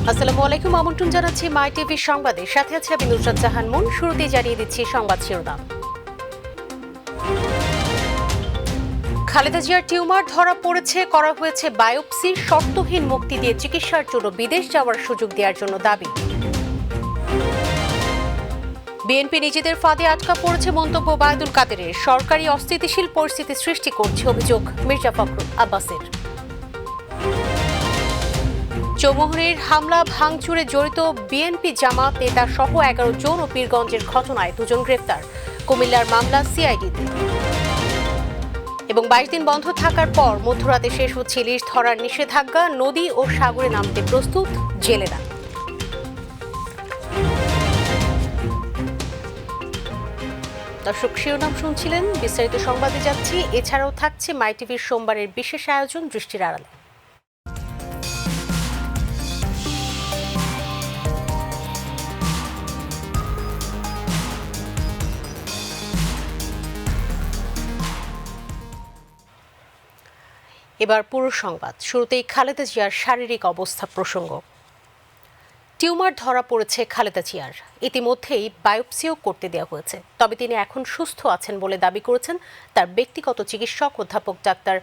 আসসালামু আলাইকুম, আমন্ত্রণ জানাচ্ছি মাই টিভি সংবাদে। সাথে আছে আমি নুসরাত জাহান মুন। শুরুতেই জানিয়ে দিচ্ছি সংবাদ শিরোনাম। খালেদা জিয়ার টিউমার ধরা পড়েছে, করা হয়েছে বায়োপসি, শর্তহীন মুক্তি দিয়ে চিকিৎসার জন্য বিদেশ যাওয়ার সুযোগ দেওয়ার জন্য দাবি। বিএনপি নিজেদের ফাঁদে আটকা পড়েছে মন্তব্য ওবায়দুল কাদেরের। সরকারি অস্থিতিশীল পরিস্থিতি সৃষ্টি করছে অভিযোগ মির্জা ফখরুল আব্বাসের। চৌমুহনীর হামলা ভাঙচুরে জড়িত বিএনপি জামাত নেতা সহ 11 জন ও পীরগঞ্জের ঘটনায় 2 জন গ্রেফতার। কুমিল্লার মামলা সিআইডিতে। এবং 22 দিন বন্ধ থাকার পর মধ্যরাতে শেষ হচ্ছে ইলিশ ধরার নিষেধাজ্ঞা। নদী ও সাগরে নামতে প্রস্তুত জেলেরা। দর্শক, শিরোনাম শুনছিলেন, বিস্তারিত সংবাদে যাচ্ছি। এছাড়াও থাকছে মাই টিভির সোমবারের বিশেষ আয়োজন দৃষ্টির আড়ালে। এবার পুরো সংবাদ। শুরুতেই খালেদা জিয়ার শারীরিক অবস্থা প্রসঙ্গ। টিউমার ধরা পড়েছে খালেদা জিয়ার। ইতিমধ্যেই বায়োপসিও করতে দেওয়া হয়েছে। তবে তিনি এখন সুস্থ আছেন বলে দাবি করেছেন তার ব্যক্তিগত চিকিৎসক অধ্যাপক ডাক্তার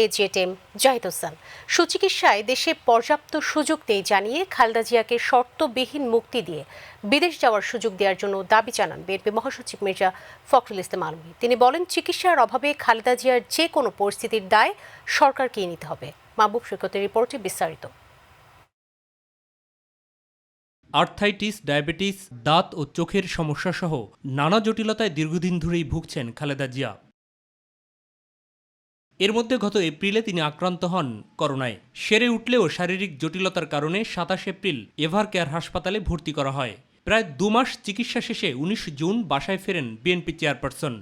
AJM জাহিদ হোসেন। সুচিকিৎসায় দেশে পর্যাপ্ত সুযোগ নেই জানিয়ে খালেদা জিয়াকে শর্তবিহীন মুক্তি দিয়ে বিদেশ যাওয়ার সুযোগ দেওয়ার জন্য দাবি জানান বিএনপি মহাসচিব মির্জা ফখরুল ইসলাম আলমগীর। তিনি বলেন, চিকিৎসার অভাবে খালেদা জিয়ার যে কোনো পরিস্থিতির দায় সরকারকেই নিতে হবে। মাহবুব সৈকতের রিপোর্টে বিস্তারিত। আর্থাইটিস, ডায়াবেটিস, দাঁত ও চোখের সমস্যা সহ নানা জটিলতায় দীর্ঘদিন ধরেই ভুগছেন খালেদা জিয়া। এর মধ্যে গত এপ্রিলে তিনি আক্রান্ত হন করোনায়। সেরে উঠলেও শারীরিক জটিলতার কারণে 27 এপ্রিল এভার কেয়ার হাসপাতালে ভর্তি করা হয়। প্রায় 2 মাস চিকিৎসা শেষে 19 জুন বাসায় ফেরেন বিএনপি চেয়ারপারসন।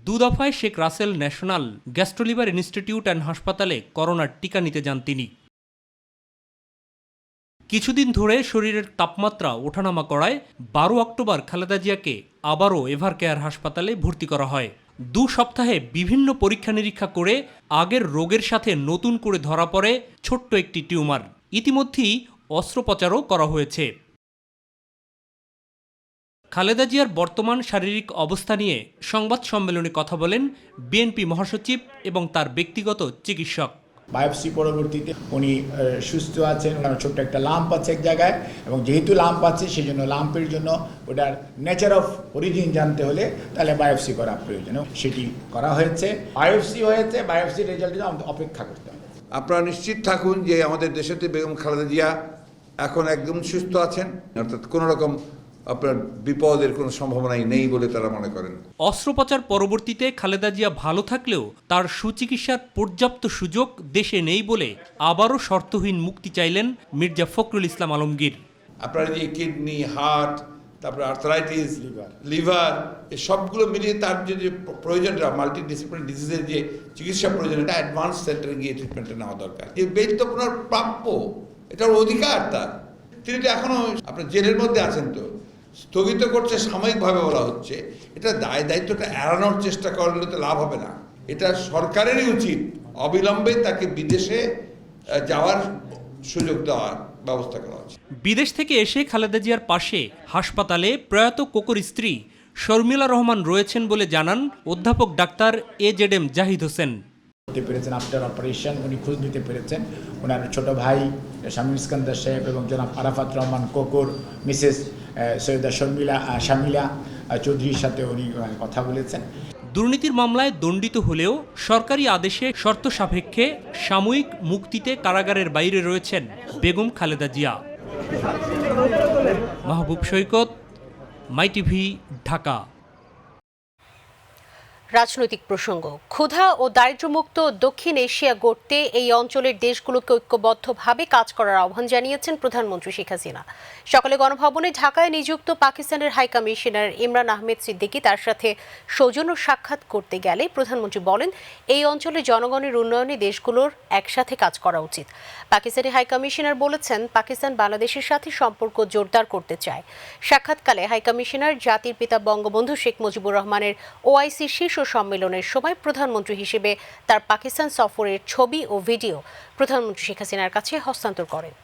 2 দফায় Sheikh Russel national gastroliver institute and হাসপাতালে করোনার টিকা নিতে যান তিনি। কিছুদিন ধরে শরীরের তাপমাত্রা ওঠানামা করায় 12 অক্টোবর খালেদা জিয়াকে আবারও এভার কেয়ার হাসপাতালে ভর্তি করা হয়। 2 সপ্তাহে বিভিন্ন পরীক্ষা নিরীক্ষা করে আগের রোগের সাথে নতুন করে ধরা পড়ে ছোট্ট একটি টিউমার। ইতিমধ্যেই অস্ত্রোপচারও করা হয়েছে। খালেদা জিয়ার বর্তমান শারীরিক অবস্থা নিয়ে সংবাদ সম্মেলনে কথা বলেন বিএনপি মহাসচিব এবং তার ব্যক্তিগত চিকিৎসক। বায়োপসি পরবর্তীতে উনি সুস্থ আছেন। ওনার ছোট্ট একটা লাম্প আছে এক জায়গায়, এবং যেহেতু লাম্প আছে সেই জন্য লাম্পের জন্য ওটার নেচার অফ অরিজিন জানতে হলে তাহলে বায়োপসি করা প্রয়োজন। সেটি করা হয়েছে, বায়োপসি হয়েছে, বায়োপসি রেজাল্টের জন্য অপেক্ষা করতে হবে। আপনারা নিশ্চিত থাকুন যে আমাদের দেশেতে বেগম খালেদা জিয়া এখন একদম সুস্থ আছেন, অর্থাৎ কোনো রকম আপনার বিপদের কোনো সম্ভাবনাই নেই বলে তারা মনে করেন। অস্ত্রোপচার পরবর্তীতে খালেদা জিয়া ভালো থাকলেও তার সুচিকিৎসার পর্যাপ্ত সুযোগ দেশে নেই বলে আবারও শর্তহীন মুক্তি চাইলেন মির্জা ফখরুল ইসলাম আলমগীর। আপনার যে কিডনি, হার্ট, তারপরে আর্থারাইটিস, লিভার, এই সবগুলো মিলিয়ে তার যে প্রয়োজনটা মাল্টিডিসিপ্লিনারি ডিজিজের যে চিকিৎসা প্রয়োজন, এটা অ্যাডভান্স সেন্টারে গিয়ে ট্রিটমেন্টটা নেওয়া দরকার। এই বেল তো আপনার প্রাপ্য, এটার অধিকার তার। তিনি তো এখনো আপনার জেলের মধ্যে আছেন, তো স্থগিত করছে সাময়িকভাবে বলা হচ্ছে। এটা দায়িত্বটা এড়ানোর চেষ্টা করলে তো লাভ হবে না। এটা সরকারেরই উচিত অবিলম্বে তাকে বিদেশে যাওয়ার সুযোগ দেওয়ার ব্যবস্থা করা হচ্ছে। বিদেশ থেকে এসে খালেদা জিয়ার পাশে হাসপাতালে প্রয়াত কোকর স্ত্রী শর্মিলা রহমান রয়েছেন বলে জানান অধ্যাপক ডাক্তার AJM জাহিদ হোসেন। পেরেছেন আফটার অপারেশন, উনি খোঁজ নিতে পেরেছেন। ওনার ছোট ভাই শামীম ইস্কান্দার সাহেব এবং জনাব আরাফাত রহমান কোকর, মিসেস সৈয়দা শামিলা চৌধুরীর সাথে উনি কথা বলেছেন। দুর্নীতির মামলায় দণ্ডিত হলেও সরকারি আদেশে শর্ত সাপেক্ষে সাময়িক মুক্তিতে কারাগারের বাইরে রয়েছেন বেগম খালেদা জিয়া। মাহবুব সৈকত, মাই টিভি, ঢাকা। রাজনৈতিক প্রসঙ্গ। ক্ষুধা ও দারিদ্র্যমুক্ত দক্ষিণ এশিয়া গড়তে এই অঞ্চলের দেশগুলোকে ঐক্যবদ্ধভাবে কাজ করার আহ্বান জানিয়েছেন প্রধানমন্ত্রী শেখ হাসিনা। সকালে গণভবনে ঢাকায় নিযুক্ত পাকিস্তানের হাই কমিশনার ইমরান আহমেদ সিদ্দিকী তার সাথে সৌজন্য সাক্ষাৎ করতে গেলে প্রধানমন্ত্রী বলেন, এই অঞ্চলে জনগণের উন্নয়নে দেশগুলোর একসাথে কাজ করা উচিত। পাকিস্তানি হাই কমিশনার বলেছেন, পাকিস্তান বাংলাদেশের সাথে সম্পর্ক জোরদার করতে চায়। সাক্ষাৎকালে হাই কমিশনার জাতির পিতা বঙ্গবন্ধু শেখ মুজিবুর রহমানের OIC শীর্ষ সম্মেলনের সময় প্রধানমন্ত্রী হিসেবে তার পাকিস্তান সফরের ছবি ও ভিডিও প্রধানমন্ত্রী শেখ হাসিনার কাছে হস্তান্তর করেন।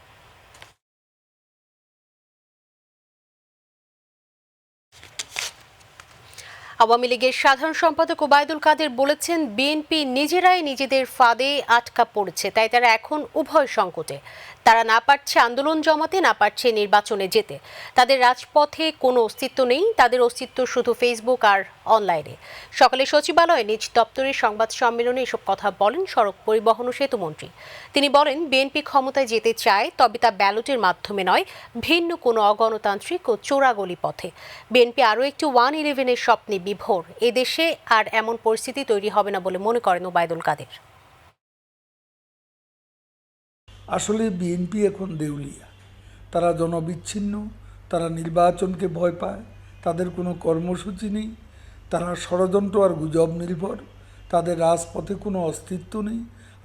আওয়ামী লীগের সাধারণ সম্পাদক ওবায়দুল কাদের বলেছেন, বিএনপি নিজেরাই নিজেদের ফাঁদে আটকা পড়েছে, তাই তারা এখন উভয় সংকটে। তারা না পারছে আন্দোলন জমাতে, না পারছে নির্বাচনে যেতে। তাদের রাজপথে কোনো অস্তিত্ব নেই, তাদের অস্তিত্ব শুধু ফেসবুক আর অনলাইনে। সকালে সচিবালয়ে নিজ দপ্তরের সংবাদ সম্মেলনে এসব কথা বলেন সড়ক পরিবহন ও সেতুমন্ত্রী। তিনি বলেন, বিএনপি ক্ষমতায় যেতে চায়, তবে তা ব্যালটের মাধ্যমে নয়, ভিন্ন কোনো অগণতান্ত্রিক ও চোরাগলি পথে। বিএনপি আরও একটি 1-11-এর স্বপ্নে বিভোর। এদেশে আর এমন পরিস্থিতি তৈরি হবে না বলে মনে করেন ওবায়দুল কাদের। আসলে বিএনপি এখন দেউলিয়া, তারা জনবিচ্ছিন্ন, তারা নির্বাচনকে ভয় পায়, তাদের কোনো কর্মসূচি নেই, তারা ষড়যন্ত্র আর গুজব নির্ভর, তাদের রাজপথে কোনো অস্তিত্ব নেই,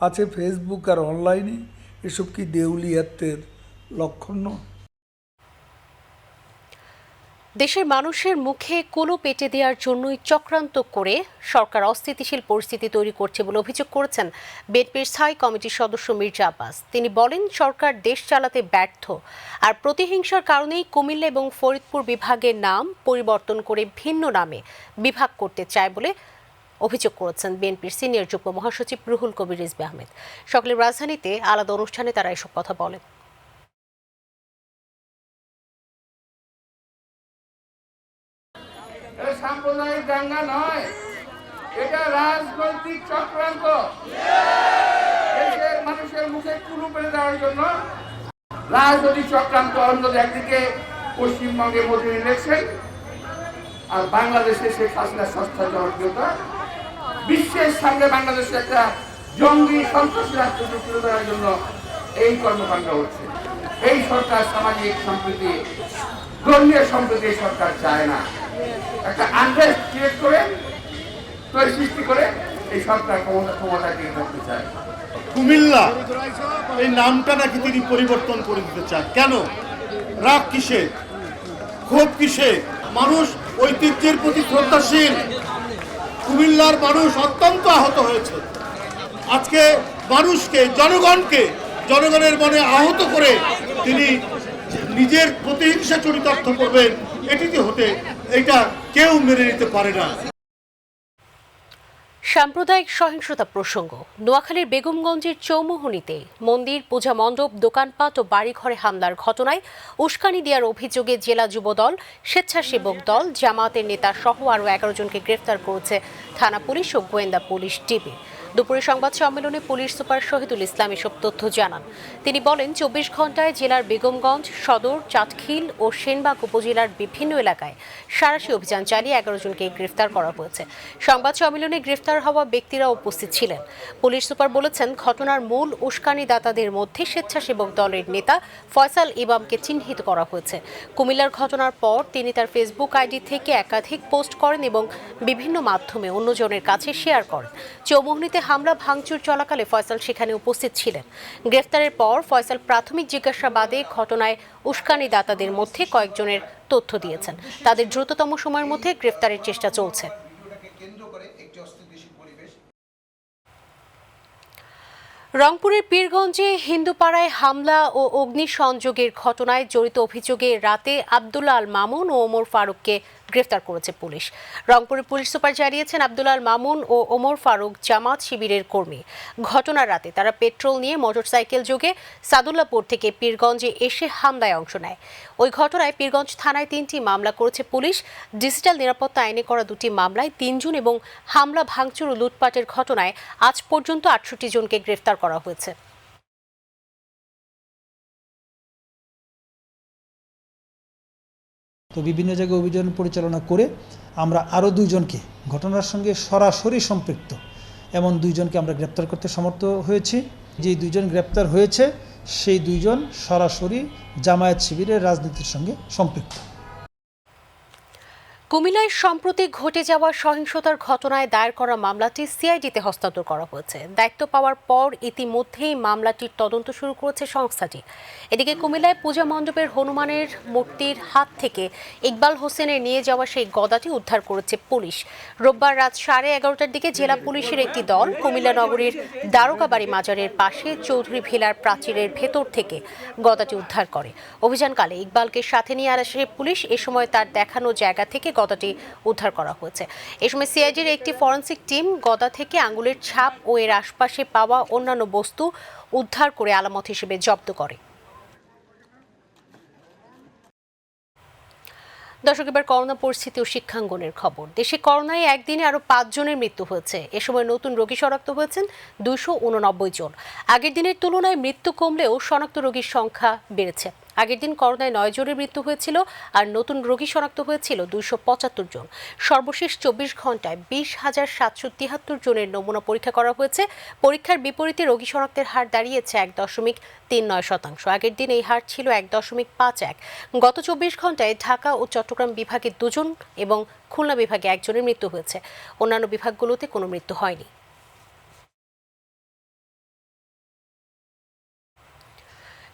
আছে ফেসবুক আর অনলাইনে। এসব কি দেউলিয়াত্বের লক্ষণ নয়? দেশের মানুষের মুখে কুলো পেটে দেওয়ার জন্যই চক্রান্ত করে সরকার অস্থিতিশীল পরিস্থিতি তৈরি করছে বলে অভিযোগ করেছেন বিএনপির স্থায়ী কমিটির সদস্য মির্জা আব্বাস। তিনি বলেন, সরকার দেশ চালাতে ব্যর্থ, আর প্রতিহিংসার কারণেই কুমিল্লা এবং ফরিদপুর বিভাগের নাম পরিবর্তন করে ভিন্ন নামে বিভাগ করতে চায় বলে অভিযোগ করেছেন বিএনপির সিনিয়র যুগ্ম মহাসচিব রুহুল কবির রিজভী আহমেদ। সকালে রাজধানীতে আলাদা অনুষ্ঠানে তারা এসব কথা বলেন। সাম্প্রদায়িক দাঙ্গা নয়, এটা রাজনৈতিক চক্রান্ত। দেশের মানুষের মুখে কুলু পেরে দেওয়ার জন্য রাজনৈতিক চক্রান্ত। একদিকে পশ্চিমবঙ্গে মোদী ইলেকশন, আর বাংলাদেশে শেখ হাসিনার সস্তা জনপ্রিয়তা। বিশ্বের সামনে বাংলাদেশে একটা জঙ্গি সন্ত্রাসী রাষ্ট্র তুলে দেওয়ার জন্য এই কর্মকাণ্ড হচ্ছে। এই সরকার সামাজিক সম্প্রীতি, ধর্মীয় সম্প্রীতি সরকার চায় না। একটা আনরেস্ট ক্রিয়েট করে, সৃষ্টি করে এই সরকার ক্ষমতা টিকে থাকতে চায়। কুমিল্লা এই নামটা নাকি তিনি পরিবর্তন করে দিতে চান। কেন? রাগ কিসে, ক্ষোভ কিসে? মানুষ ঐতিহ্যের প্রতি শ্রদ্ধাশীল। কুমিল্লার মানুষ অত্যন্ত আহত হয়েছে। আজকে মানুষকে, জনগণের মনে আহত করে তিনি নিজের প্রতিহিংসা চরিতার্থ করবেন, এটা কেউ মেনে নিতে পারে না। সাম্প্রদায়িক সহিংসতা প্রসঙ্গ। নোয়াখালীর বেগমগঞ্জের চৌমুহনীতে মন্দির, পূজা মণ্ডপ, দোকানপাট ও বাড়িঘরে হামলার ঘটনায় উস্কানি দেওয়ার অভিযোগে জেলা যুবদল, স্বেচ্ছাসেবক দল, জামায়াতের নেতা সহ আরও 11 জনকে গ্রেফতার করেছে থানা পুলিশ ও গোয়েন্দা পুলিশ ডিবি। দুপুরে সংবাদ সম্মেলনে পুলিশ সুপার শহীদুল ইসলাম এসব তথ্য জানান। তিনি বলেন, 24 ঘণ্টায় জেলার বেগমগঞ্জ সদর, চাটখিল ও সেনবাগ উপজেলার বিভিন্ন এলাকায় সাঁড়াশি অভিযান চালিয়ে 11 জনকে গ্রেফতার করা হয়েছে। সংবাদ সম্মেলনে গ্রেফতার হওয়া ব্যক্তিরা উপস্থিত ছিলেন। পুলিশ সুপার বলেছেন, ঘটনার মূল উস্কানিদাতাদের মধ্যে স্বেচ্ছাসেবক দলের নেতা ফয়সাল ইমামকে চিহ্নিত করা হয়েছে। কুমিল্লার ঘটনার পর তিনি তার ফেসবুক আইডি থেকে একাধিক পোস্ট করেন এবং বিভিন্ন মাধ্যমে অন্যজনের কাছে শেয়ার করেন। চৌমুহনীতে হামলা ভাঙচুর চলাকালে ফয়সাল সেখানে উপস্থিত ছিলেন। গ্রেফতারের পর ফয়সাল প্রাথমিক জিজ্ঞাসাবাদে ঘটনায় উস্কানিদাতাদের মধ্যে কয়েকজনের তথ্য দিয়েছেন। তাদের দ্রুততম সময়ের মধ্যে গ্রেফতারের চেষ্টা চলছে। রংপুরের পীরগঞ্জে হিন্দুপাড়ায় হামলা ও অগ্নিসংযোগের ঘটনায় জড়িত অভিযোগে রাতে আব্দুল্লাহ আল মামুন ও ওমর ফারুককে গ্রেফতার করেছে পুলিশ। রংপুরের পুলিশ সুপার জানিয়েছেন, আব্দুল্লাহ আল মামুন ও ওমর ফারুক জামাত শিবিরের কর্মী। ঘটনার রাতে তারা পেট্রোল নিয়ে মোটরসাইকেল যোগে সাদুল্লাপুর থেকে পীরগঞ্জে এসে হামলায় অংশ নেয়। ওই ঘটনায় পীরগঞ্জ থানায় 3টি মামলা করেছে পুলিশ। ডিজিটাল নিরাপত্তা আইনে করা 2টি মামলায় 3 জন এবং হামলা, ভাঙচুর ও লুটপাটের ঘটনায় আজ পর্যন্ত 68 জনকে গ্রেফতার করা হয়েছে। তো বিভিন্ন জায়গায় অভিযান পরিচালনা করে আমরা আরও 2 জনকে ঘটনার সঙ্গে সরাসরি সম্পৃক্ত এমন 2 জনকে আমরা গ্রেপ্তার করতে সমর্থ হয়েছি। যেই 2 জন গ্রেপ্তার হয়েছে সেই 2 জন সরাসরি জামায়াত শিবিরের রাজনীতির সঙ্গে সম্পৃক্ত। কুমিল্লায় সম্প্রতি ঘটে যাওয়া সহিংসতার ঘটনায় দায়ের করা মামলাটি সিআইডিতে হস্তান্তর করা হয়েছে। দায়িত্ব পাওয়ার পর ইতিমধ্যেই মামলাটির তদন্ত শুরু করেছে সংস্থাটি। এদিকে কুমিল্লায় পূজা মণ্ডপের হনুমানের মূর্তির হাত থেকে ইকবাল হোসেনের নিয়ে যাওয়া সেই গদাটি উদ্ধার করেছে পুলিশ। রোববার রাত 11:30টার দিকে জেলা পুলিশের একটি দল কুমিল্লা নগরীর দারোগাবাড়ি মাজারের পাশে চৌধুরী ভিলার প্রাচীরের ভেতর থেকে গদাটি উদ্ধার করে। অভিযানকালে ইকবালকে সাথে নিয়ে আসে পুলিশ। এ সময় তার দেখানো জায়গা থেকে গদাটি উদ্ধার করা হয়েছে। এ সময় সিআইডির একটি ফরেনসিক টিম গদা থেকে আঙ্গুলের ছাপ ও এর আশপাশে পাওয়া অন্যান্য বস্তু উদ্ধার করে আলামত হিসেবে জব্দ করে। দর্শক, এবার করোনা পরিস্থিতি ও শিক্ষাঙ্গনের খবর। দেশে করোনায় একদিনে আরও 5 জনের মৃত্যু হয়েছে। এ সময় নতুন রোগী শনাক্ত হয়েছেন 289 জন। আগের দিনের তুলনায় মৃত্যু কমলেও শনাক্ত রোগীর সংখ্যা বেড়েছে। আগের দিন করোনায় 9 জনের মৃত্যু হয়েছিল আর নতুন রোগী শনাক্ত হয়েছিল 275 জন। সর্বশেষ 24 ঘন্টায় 20,773 জনের নমুনা পরীক্ষা করা হয়েছে। পরীক্ষার বিপরীতে রোগী শনাক্তের হার দাঁড়িয়েছে 1.39%। আগের দিন এই হার ছিল 1.51। গত 24 ঘন্টায় ঢাকা ও চট্টগ্রাম বিভাগে 2 জন এবং খুলনা বিভাগে 1 জনের মৃত্যু হয়েছে। অন্যান্য বিভাগগুলোতে কোনো মৃত্যু হয়নি।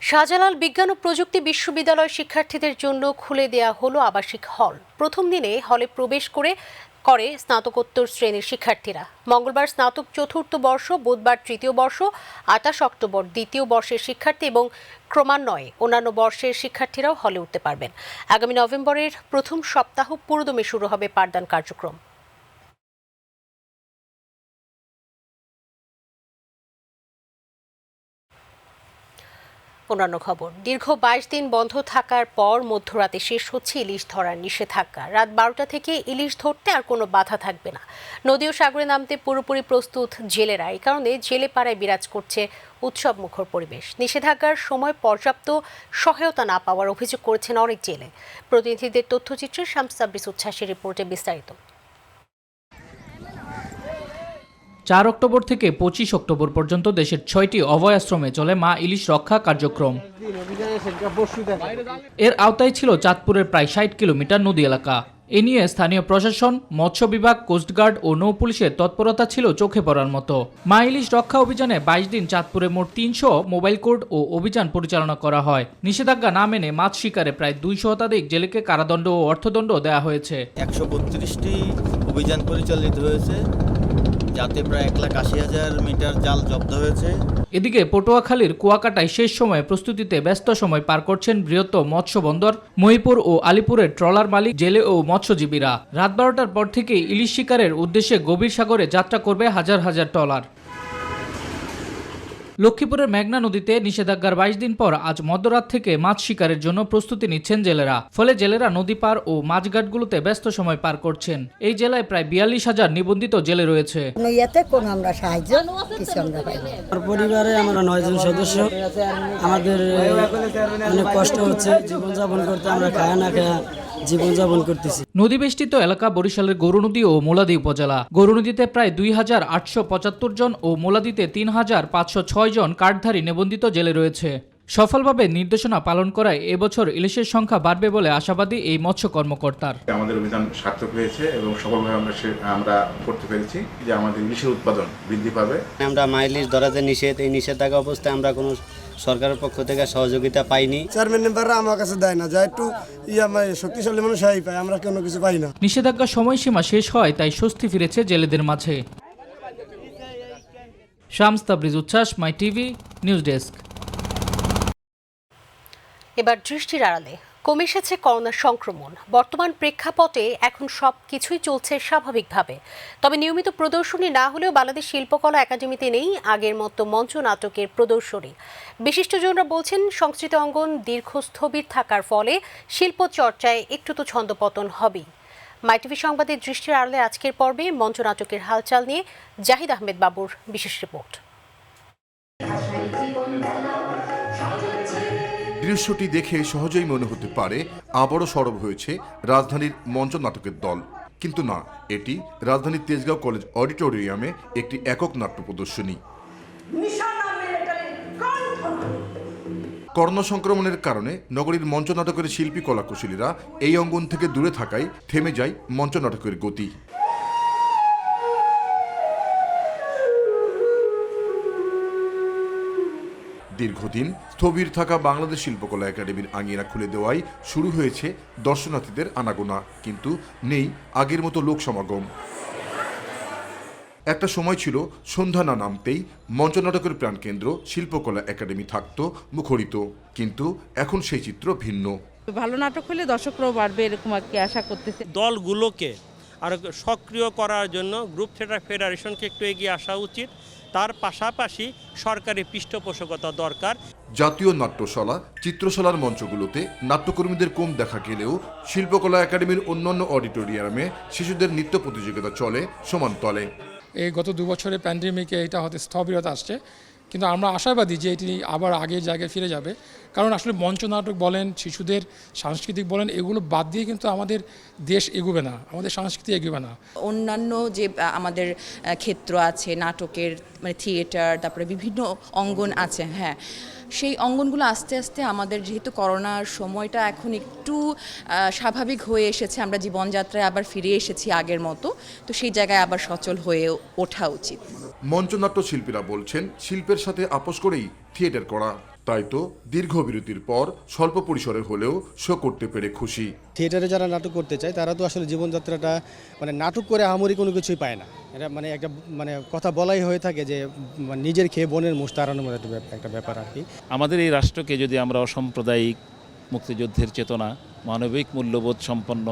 শাহজালাল বিজ্ঞান ও প্রযুক্তি বিশ্ববিদ্যালয় শিক্ষার্থীদের জন্য খুলে দেয়া হলো আবাসিক হল। প্রথম দিনে হলে প্রবেশ করে স্নাতকোত্তর শ্রেণীর শিক্ষার্থীরা। মঙ্গলবার স্নাতক 4র্থ বর্ষ, বুধবার 3য় বর্ষ, 28 অক্টোবর 2য় বর্ষের শিক্ষার্থী এবং ক্রমান্বয়ে অন্যান্য বর্ষের শিক্ষার্থীরাও হলে উঠতে পারবেন। আগামী নভেম্বরের প্রথম সপ্তাহ পুরোদমে শুরু হবে পাঠদান কার্যক্রম। অন্যান্য খবর, দীর্ঘ 22 দিন বন্ধ থাকার পর মধ্যরাতে শেষ হচ্ছে ইলিশ ধরার নিষেধাজ্ঞা। রাত 12টা থেকে ইলিশ ধরতে আর কোনো বাধা থাকবে না। নদী ও সাগরে নামতে পুরোপুরি প্রস্তুত জেলেরা। এই কারণে জেলে পাড়ায় বিরাজ করছে উৎসব মুখর পরিবেশ। নিষেধাজ্ঞার সময় পর্যাপ্ত সহায়তা না পাওয়ার অভিযোগ করেছেন অনেক জেলে। প্রতিনিধিদের তথ্যচিত্রে শামস সাব্রিস উচ্ছ্বাসের রিপোর্টে বিস্তারিত। 4 অক্টোবর থেকে 25 অক্টোবর পর্যন্ত দেশের 6টি অভয় আশ্রমে চলে মা ইলিশ রক্ষা কার্যক্রম। এর আওতায় ছিল চাঁদপুরের প্রায় 60 কিলোমিটার নদী এলাকা। এ নিয়ে স্থানীয় প্রশাসন, মৎস্য বিভাগ, কোস্টগার্ড ও নৌ পুলিশের তৎপরতা ছিল চোখে পড়ার মতো। মা ইলিশ রক্ষা অভিযানে 22 দিন চাঁদপুরে মোট 300 মোবাইল কোর্ট ও অভিযান পরিচালনা করা হয়। নিষেধাজ্ঞা না মেনে মাছ শিকারে প্রায় 200 শতাধিক জেলেকে কারাদণ্ড ও অর্থদণ্ড দেওয়া হয়েছে। 132টি অভিযান পরিচালিত হয়েছে, যাতে প্রায় 1,80,000 মিটার জাল জব্দ হয়েছে। এদিকে পটুয়াখালীর কুয়াকাটায় শেষ সময়ে প্রস্তুতিতে ব্যস্ত সময় পার করছেন বৃহত্তর মৎস্য বন্দর মহিপুর ও আলিপুরের ট্রলার মালিক, জেলে ও মৎস্যজীবীরা। রাত 12টার পর থেকে ইলিশ শিকারের উদ্দেশ্যে গভীর সাগরে যাত্রা করবে হাজার হাজার ট্রলার। লক্ষ্মীপুরের মেঘনা নদীতে নিষেধাজ্ঞার 22 দিন পর আজ মধ্যরাত থেকে মাছ শিকারের জন্য প্রস্তুতি নিচ্ছেন জেলেরা। ফলে জেলেরা নদী পার ও মাছঘাটগুলোতে ব্যস্ত সময় পার করছেন। এই জেলায় প্রায় 42,000 নিবন্ধিত জেলে রয়েছে। পরিবারে আমরা 9 জন সদস্য। আমাদের অনেক কষ্ট হচ্ছে জীবনযাপন করতে, আমরা খায়া না খায়া জীবনযাপন করতেছি। নদী বেষ্টিত এলাকা বরিশালের গরুনদী ও মোলাদী উপজেলা। গরুনদীতে প্রায় 2,875 জন ও মোলাদীতে 3,506 জন কার্ডধারী নিবন্ধিত জেলে রয়েছে। সফলভাবে নির্দেশনা পালন করায় এবছর ইলিশের সংখ্যা বাড়বে বলে আশাবাদী এই মৎস্য কর্মকর্তার। আমাদের অভিযান সার্থক হয়েছে এবং সফলভাবে আমরা করতে পেরেছি যে আমাদের ইলিশের উৎপাদন বৃদ্ধি পাবে। আমরা মা ইলিশ ধরা যে নিষেধ, এই নিষেধাজ্ঞা অবস্থায় আমরা কোনো সরকারের পক্ষ থেকে সহযোগিতা পাইনি। চেয়ারম্যান মেম্বাররা আমার কাছে দেয় না, যা একটু শক্তিশালী মানুষ পাই, আমরা কোনো কিছু পাই না। নিষেধাজ্ঞা সময়সীমা শেষ হয় তাই স্বস্তি ফিরেছে জেলেদের মাঝে। শামস তাবরিজ উচ্ছ্বাস, মাই টিভি নিউজ ডেস্ক। এবার দৃষ্টির আড়ালে কমে এসেছে করোনা সংক্রমণ। বর্তমান প্রেক্ষাপটে এখন সব কিছুই চলছে স্বাভাবিকভাবে। তবে নিয়মিত প্রদর্শনী না হলেও বাংলাদেশ শিল্পকলা একাডেমিতে নেই আগের মতো মঞ্চ নাটকের প্রদর্শনী। বিশিষ্টজনরা বলছেন, সংস্কৃত অঙ্গন দীর্ঘ স্থবির থাকার ফলে শিল্প চর্চায় একটু তো ছন্দপতন হবেই। মাই টিভি সংবাদের দৃষ্টির আড়ালে আজকের পর্বে মঞ্চ নাটকের হালচাল নিয়ে জাহিদ আহমেদ বাবুর বিশেষ রিপোর্ট। দৃশ্যটি দেখে সহজেই মনে হতে পারে আবারও সরব হয়েছে রাজধানীর মঞ্চ নাটকের দল, কিন্তু না, এটি রাজধানীর তেজগাঁও কলেজ অডিটোরিয়ামে একটি একক নাট্য প্রদর্শনী। করোনা সংক্রমণের কারণে নগরীর মঞ্চ নাটকের শিল্পী কলাকুশলীরা এই অঙ্গন থেকে দূরে থাকায় থেমে যায় মঞ্চ নাটকের গতি। দীর্ঘদিন স্থবির থাকা বাংলাদেশ শিল্পকলা একাডেমির আঙিনা খুলে দেওয়ায় শুরু হয়েছে দর্শনার্থীদের আনাগোনা, কিন্তু নেই আগের মতো লোক সমাগম। একটা সময় ছিল সন্ধ্যা না নামতেই মঞ্চনাটকের প্রাণকেন্দ্র শিল্পকলা একাডেমি থাকত মুখরিত, কিন্তু এখন সেই চিত্র ভিন্ন। ভালো নাটক হলে দর্শকরাও বাড়বে এরকম কি আশা করতেছে। দলগুলোকে আর সক্রিয় করার জন্য গ্রুপ থিয়েটার ফেডারেশনকে একটু এগিয়ে আসা উচিত। তার পাশাপাশি সরকারি পৃষ্ঠপোষকতা দরকার। জাতীয় নাট্যশালা, চিত্রশালার মঞ্চগুলোতে নাট্যকর্মীদের কম দেখা গেলেও শিল্পকলা একাডেমির অন্যান্য অডিটোরিয়ামে শিশুদের নৃত্য প্রতিযোগিতা চলে সমান তলে। এই গত 2 বছরে প্যান্ডেমিকে এটা হতে স্থবিরতা আসছে, কিন্তু আমরা আশাবাদী যে এটি আবার আগের জায়গায় ফিরে যাবে। কারণ আসলে মঞ্চ নাটক বলেন, শিশুদের সাংস্কৃতিক বলেন, এগুলো বাদ দিয়ে কিন্তু আমাদের দেশ এগোবে না, আমাদের সংস্কৃতি এগোবে না। অন্যান্য যে আমাদের ক্ষেত্র আছে নাটকের, মানে থিয়েটার, তারপরে বিভিন্ন অঙ্গন আছে, হ্যাঁ, সেই অঙ্গনগুলো আস্তে আস্তে আমাদের যেহেতু করোনার সময়টা এখন একটু স্বাভাবিক হয়ে এসেছে, আমরা জীবনযাত্রায় আবার ফিরে এসেছি আগের মতো, তো সেই জায়গায় আবার সচল হয়ে ওঠা উচিত। মঞ্চনাট্য শিল্পীরা বলছেন শিল্পের সাথে আপোষ করেই থিয়েটার করা, তাই তো দীর্ঘ বিরতির পর স্বল্প পরিসরে হলেও শো করতে পেরে খুশি। থিয়েটারে যারা নাটক করতে চায় তারা তো আসলে জীবনযাত্রাটা মানে নাটক করে আহামরি কোনো কিছুই পায় না। এটা মানে একটা কথা বলাই হয়ে থাকে যে নিজের খেয়ে বোনের মুখ তাড়ানোর মতো একটা ব্যাপার আর কি। আমাদের এই রাষ্ট্রকে যদি আমরা অসাম্প্রদায়িক, মুক্তিযুদ্ধের চেতনা, মানবিক মূল্যবোধ সম্পন্ন,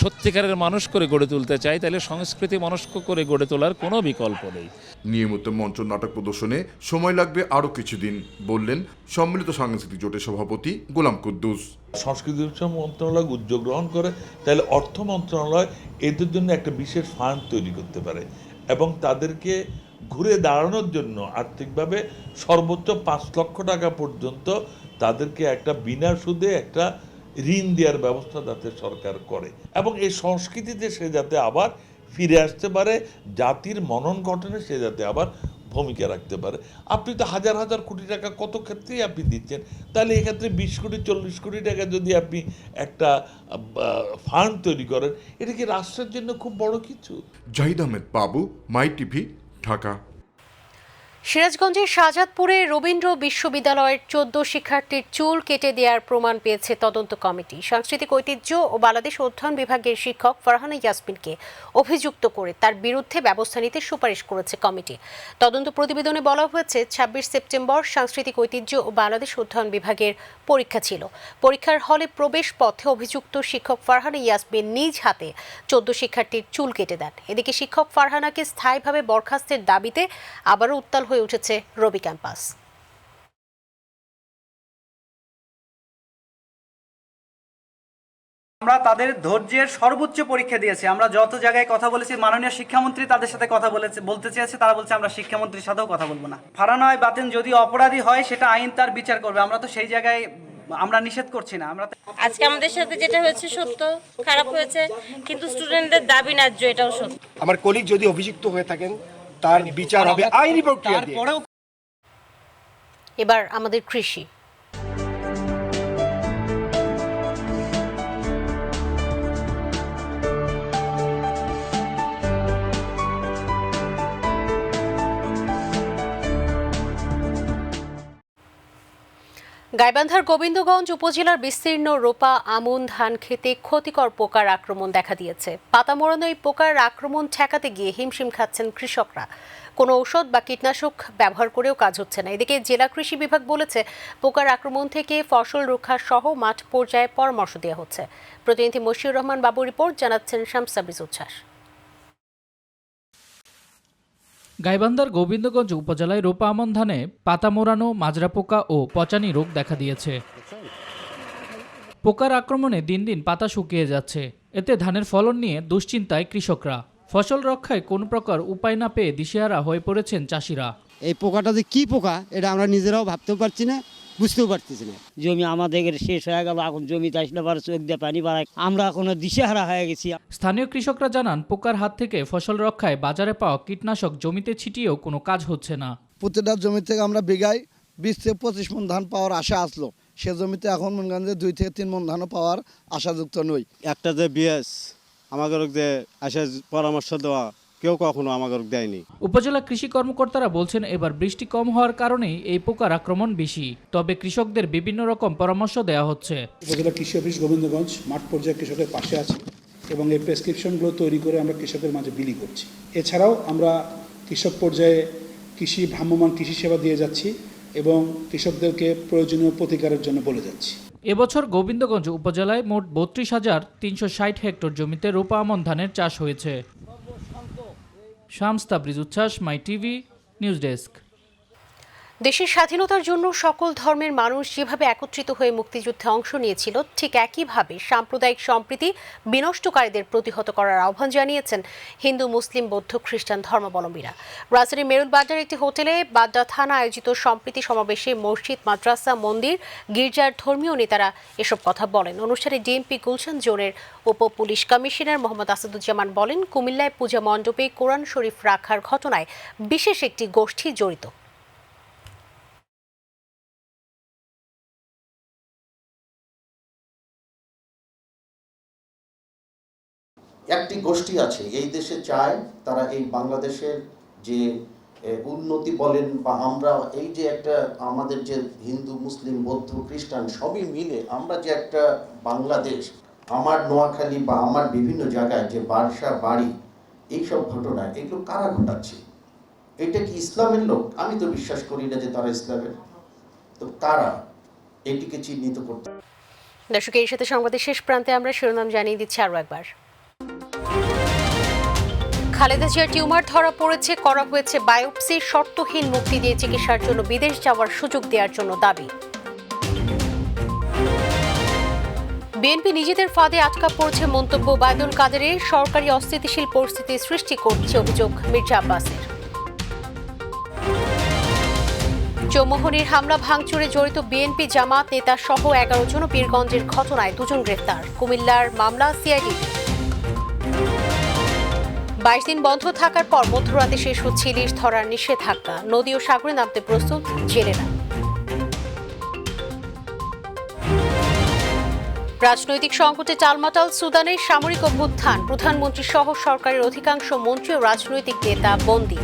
সত্যিকারের মানুষ করে গড়ে তুলতে চাই, তাহলে সংস্কৃতি মনস্ক করে গড়ে তোলার কোনো বিকল্প নেই। নিয়মিত মঞ্চ নাটক প্রদর্শনে সময় লাগবে আরও কিছুদিন, বললেন সম্মিলিত সাংস্কৃতিক জোটের সভাপতি গোলাম কুদ্দুস। সংস্কৃতি মন্ত্রণালয় উদ্যোগ গ্রহণ করে, তাহলে অর্থ মন্ত্রণালয় এদের জন্য একটা বিশেষ ফান্ড তৈরি করতে পারে এবং তাদেরকে ঘুরে দাঁড়ানোর জন্য আর্থিকভাবে সর্বোচ্চ 5 লক্ষ টাকা পর্যন্ত তাদেরকে একটা বিনা সুদে একটা ঋণ দেওয়ার ব্যবস্থা যাতে সরকার করে এবং এই সংস্কৃতিতে সে যাতে আবার ফিরে আসতে পারে, জাতির মনন গঠনে সে যাতে আবার ভূমিকা রাখতে পারে। আপনি তো হাজার হাজার কোটি টাকা কত ক্ষেত্রেই আপনি দিচ্ছেন, তাহলে এক্ষেত্রে 20 কোটি 40 কোটি টাকা যদি আপনি একটা ফান্ড তৈরি করেন, এটা কি রাষ্ট্রের জন্য খুব বড় কিছু? জাহিদ আহমেদ বাবু, মাই টিভি, ঢাকা। সিরাজগঞ্জের শাহজাদপুরে রবীন্দ্র বিশ্ববিদ্যালয়ের 14 শিক্ষার্থীর চুল কেটে দেওয়ার প্রমাণ পেয়েছে তদন্ত কমিটি। সাংস্কৃতিক ঐতিহ্য ও বাংলাদেশ অধ্যয়ন বিভাগের শিক্ষক ফারহানা ইয়াসমিনকে অভিযুক্ত করে তার বিরুদ্ধে ব্যবস্থা নিতে সুপারিশ করেছে কমিটি। তদন্ত প্রতিবেদনে বলা হয়েছে 26 সেপ্টেম্বর সাংস্কৃতিক ঐতিহ্য ও বাংলাদেশ অধ্যয়ন বিভাগের পরীক্ষা ছিল। পরীক্ষার হলে প্রবেশ পথে অভিযুক্ত শিক্ষক ফারহানা ইয়াসমিন নিজ হাতে 14 শিক্ষার্থীর চুল কেটে দেন। এদিকে শিক্ষক ফারহানাকে স্থায়ীভাবে বরখাস্তের দাবিতে আবারও উত্তাল হয়ে উঠেছে রবি ক্যাম্পাস। আমরা তাদের ধৈর্যের সর্বোচ্চ পরীক্ষা দিয়েছি। আমরা যত জায়গায় কথা বলেছি, মাননীয় শিক্ষামন্ত্রী তাদের সাথে কথা বলতে চেয়েছে, তারা বলছে আমরা শিক্ষামন্ত্রীর সাথেও কথা বলবো না। ফারহানা বাতেন যদি অপরাধী হয় সেটা আইন তার বিচার করবে, আমরা তো সেই জায়গায় আমরা নিষেধ করছি না। আমরা আজকে আমাদের সাথে যেটা হয়েছে সত্য, খারাপ হয়েছে, কিন্তু স্টুডেন্টদের দাবি ন্যায্য, এটাও সত্য। আমার কলিগ যদি অভিযুক্ত হয়ে থাকেন তার বিচার হবে আইনি প্রক্রিয়া দিয়ে। এবার আমাদের কৃষি। গাইবান্ধার গোবিন্দগঞ্জ উপজেলার বিস্তীর্ণ রোপা আমন ধান খেতে ক্ষতিকর পোকার আক্রমণ দেখা দিয়েছে। পাতা মোড়ানো এই পোকার আক্রমণ ঠেকাতে গিয়ে হিমশিম খাচ্ছেন কৃষকরা। কোনো ঔষধ বা কীটনাশক ব্যবহার করেও কাজ হচ্ছে না। এদিকে জেলা কৃষি বিভাগ বলেছে পোকার আক্রমণ থেকে ফসল রক্ষা সহ মাঠ পর্যায়ে পরামর্শ দেওয়া হচ্ছে। প্রতিনিধি মশিউর রহমান বাবু রিপোর্ট, জানাচ্ছেন শামসাবিজ উচ্ছ্বাস। গাইবান্ধার গোবিন্দগঞ্জ উপজেলায় রোপা আমন ধানে পাতা মোড়ানো, মাজরা পোকা ও পচানি রোগ দেখা দিয়েছে। পোকার আক্রমণে দিন দিন পাতা শুকিয়ে যাচ্ছে। এতে ধানের ফলন নিয়ে দুশ্চিন্তায় কৃষকরা। ফসল রক্ষায় কোনো প্রকার উপায় না পেয়ে দিশেহারা হয়ে পড়েছেন চাষিরা। এই পোকাটা যে কি পোকা এটা আমরা নিজেরাও ভাবতেও পারছি না, বুঝতেও পারতেছি না। জমি আমাদের শেষ হয়ে গেল, এখন জমিতে আসলে আবার চোখ দিয়ে পানি বাড়ায়, আমরা এখন দিশেহারা হয়ে গেছি। স্থানীয় কৃষকরা জানান পোকার হাত থেকে ফসল রক্ষায় বাজারে পাওয়া কীটনাশক জমিতে ছিটিয়েও কোনো কাজ হচ্ছে না। প্রতিটা জমি থেকে আমরা বিঘায় 20 থেকে 25 মণ ধান পাওয়ার আশা আসলো, সে জমিতে এখন মনে করেন যে 2 থেকে 3 মণ ধানও পাওয়ার আশাযুক্ত নই। একটা যে বিএস আমাদের যে আসে পরামর্শ দেওয়া কেউ কখনো আমাদের দেয়নি। উপজেলা কৃষি কর্মকর্তারা বলছেন এবার বৃষ্টি কম হওয়ার কারণেই এই পোকার আক্রমণ বেশি, তবে কৃষকদের বিভিন্ন রকম পরামর্শ দেওয়া হচ্ছে। উপজেলা কৃষি অফিস গোবিন্দগঞ্জ মাঠ পর্যায়ে কৃষকের পাশে আছে এবং এই প্রেসক্রিপশনগুলো তৈরি করে আমরা কৃষকের মাঝে বিলি করছি। এছাড়াও আমরা কৃষক পর্যায়ে কৃষি ভ্রাম্যমাণ কৃষি সেবা দিয়ে যাচ্ছি এবং কৃষকদেরকে প্রয়োজনীয় প্রতিকারের জন্য বলে যাচ্ছি। এবছর গোবিন্দগঞ্জ উপজেলায় মোট ৩২,৩৬০ হেক্টর জমিতে রোপা আমন ধানের চাষ হয়েছে। শামস তাবরিজ উচ্ছ্বাস, মাই টিভি, নিউজ ডেস্ক। দেশের স্বাধীনতার জন্য সকল ধর্মের মানুষ যেভাবে একত্রিত হয়ে মুক্তিযুদ্ধে অংশ নিয়েছিল, ঠিক একইভাবে সাম্প্রদায়িক সম্প্রীতি বিনষ্টকারীদের প্রতিহত করার আহ্বান জানিয়েছেন হিন্দু, মুসলিম, বৌদ্ধ, খ্রিস্টান ধর্মাবলম্বীরা। রাজধানীর মেরুল বাড্ডার একটি হোটেলে বাড্ডা থানা আয়োজিত সম্প্রীতি সমাবেশে মসজিদ, মাদ্রাসা, মন্দির, গির্জার ধর্মীয় নেতারা এসব কথা বলেন। অনুষ্ঠানে ডিএমপি গুলশান জোনের উপ পুলিশ কমিশনার মোহাম্মদ আসাদুজ্জামান বলেন, কুমিল্লায় পূজা মণ্ডপে কোরআন শরীফ রাখার ঘটনায় বিশেষ একটি গোষ্ঠী জড়িত। একটি গোষ্ঠী আছে এই দেশে চায় তারা এই বাংলাদেশের যে উন্নতি বলেন বা আমরা এই যে একটা আমাদের যে হিন্দু, মুসলিম, বৌদ্ধ, খ্রিস্টান সবই মিলে আমরা যে একটা বাংলাদেশ, আমার নোয়াখালী বা আমার বিভিন্ন জায়গায় যে বাসা বাড়ি এইসব ঘটনা এগুলো কারা ঘটাচ্ছে? এটা কি ইসলামের লোক? আমি তো বিশ্বাস করি না যে তারা ইসলামের। তো কারা এটিকে চিহ্নিত করতে? দর্শক, এর সাথে সংবাদের শেষ প্রান্তে আমরা শিরোনাম জানিয়ে দিচ্ছি আরও একবার। খালেদা জিয়ার টিউমার ধরা পড়েছে, করা হয়েছে বায়োপসি, শর্তহীন মুক্তি দিয়ে চিকিৎসার জন্য বিদেশ যাওয়ার সুযোগ দেওয়ার জন্য দাবি। বিএনপি নিজেদের ফাঁদে আটকা পড়েছে মন্তব্য ওবায়দুল কাদেরের, সরকারি অস্থিতিশীল পরিস্থিতি সৃষ্টি করছে অভিযোগ মির্জা আব্বাসের। চৌমুহনীর হামলা ভাঙচুরে জড়িত বিএনপি জামাত নেতা সহ 11 জন, পীরগঞ্জের ঘটনায় 2 জন গ্রেফতার। কুমিল্লার মামলা সিআইডি। 22 দিন বন্ধ থাকার পর মধ্যরাতে শেষ হচ্ছে ইলিশ ধরার নিষেধাজ্ঞা, নদী ও সাগরে নামতে প্রস্তুত জেলেরা। রাজনৈতিক সংকটে টালমাটাল সুদানের সামরিক অভ্যুত্থান, প্রধানমন্ত্রী সহ সরকারের অধিকাংশ মন্ত্রী ও রাজনৈতিক নেতা বন্দী।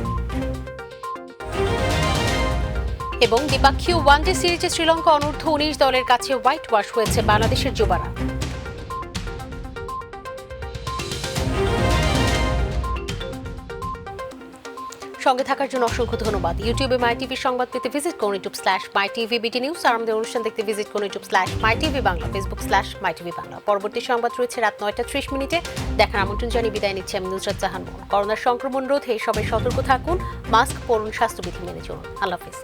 এবং দ্বিপাক্ষীয় ওয়ানডে সিরিজে শ্রীলঙ্কা অনূর্ধ্ব 19 দলের কাছে হোয়াইট ওয়াশ হয়েছে বাংলাদেশের যুবারা। সঙ্গে থাকার জন্য অসংখ্য ধন্যবাদ। ইউটিউবে মাই টিভি সংবাদ পেতে ভিজিট করুন youtube/mytvbd নিউজ, আর আমাদের অনুষ্ঠান দেখতে ভিজিট করুন youtube/mytvবাংলা, facebook/mytvবাংলা। পরবর্তী সংবাদ রয়েছে রাত 9:30 দেখার আমন্ত্রণ জানিয়ে বিদায় নিচ্ছি আমি নুসরাত জাহান। করোনার সংক্রমণ রোধে সবাই সতর্ক থাকুন, মাস্ক পরুন, স্বাস্থ্যবিধি মেনে চলুন। আল্লাহ হাফেজ।